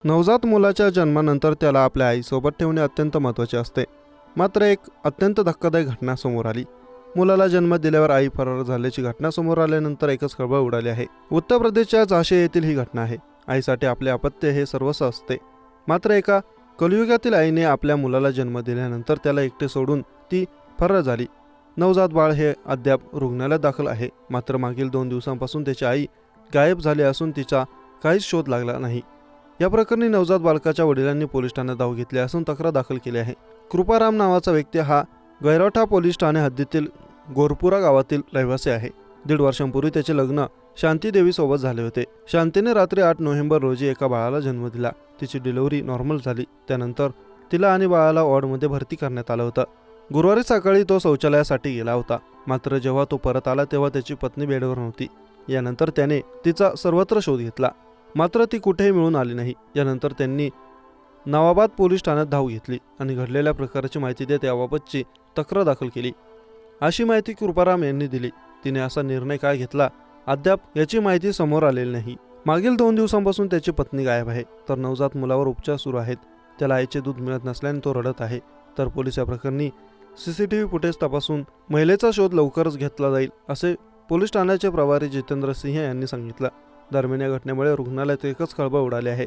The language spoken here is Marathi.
नवजात मुलाच्या जन्मानंतर त्याला आपल्या आईसोबत ठेवणे अत्यंत महत्त्वाचे असते. मात्र एक अत्यंत धक्कादायक घटना समोर आली. मुलाला जन्म दिल्यावर आई फरार झाल्याची घटना समोर आल्यानंतर एकच खळबळ उडाली आहे. उत्तर प्रदेशच्या झाशी येथील ही घटना आहे. आईसाठी आपले अपत्य हे सर्वस्व असते. मात्र एका कलियुगातील आईने आपल्या मुलाला जन्म दिल्यानंतर त्याला एकटे सोडून ती फरार झाली. नवजात बाळ हे अद्याप रुग्णालयात दाखल आहे. मात्र मागील 2 दिवसांपासून त्याची आई गायब झाली असून तिचा काहीच शोध लागला नाही. या प्रकरणी नवजात बालकाच्या वडिलांनी पोलीस ठाण्यात धाव घेतली असून तक्रार दाखल केली आहे. कृपाराम नावाचा व्यक्ती हा गैरोठा पोलीस ठाणे हद्दीतील गोरपुरा गावातील रहिवासी आहे. 1.5 वर्षांपूर्वी त्याचे लग्न शांतीदेवी सोबत झाले होते. शांतीने रात्री 8 नोव्हेंबर रोजी एका बाळाला जन्म दिला. तिची डिलिव्हरी नॉर्मल झाली. त्यानंतर तिला आणि बाळाला वॉर्डमध्ये भरती करण्यात आलं होतं. गुरुवारी सकाळी तो शौचालयासाठी गेला होता. मात्र जेव्हा तो परत आला तेव्हा त्याची पत्नी बेडवर नव्हती. यानंतर त्याने तिचा सर्वत्र शोध घेतला. मात्र ती कुठेही मिळून आली नाही. यानंतर त्यांनी नवाबाद पोलीस ठाण्यात धाव घेतली आणि घडलेल्या प्रकाराची माहिती देत याबाबतची तक्रार दाखल केली. अशी माहिती कृपाराम यांनी दिली. तिने असा निर्णय काय घेतला अद्याप याची माहिती समोर आलेली नाही. मागील 2 दिवसांपासून त्याची पत्नी गायब आहे. तर नवजात मुलावर उपचार सुरू आहेत. त्याला आईचे दूध मिळत नसल्याने तो रडत आहे. तर पोलीस या प्रकरणी CCTV फुटेज तपासून महिलेचा शोध लवकरच घेतला जाईल असे पोलीस ठाण्याचे प्रभारी जितेंद्र सिंह यांनी सांगितलं. दरम्यान या घटनेमुळे रुग्णालयात एकच खळबळ उडाली आहे.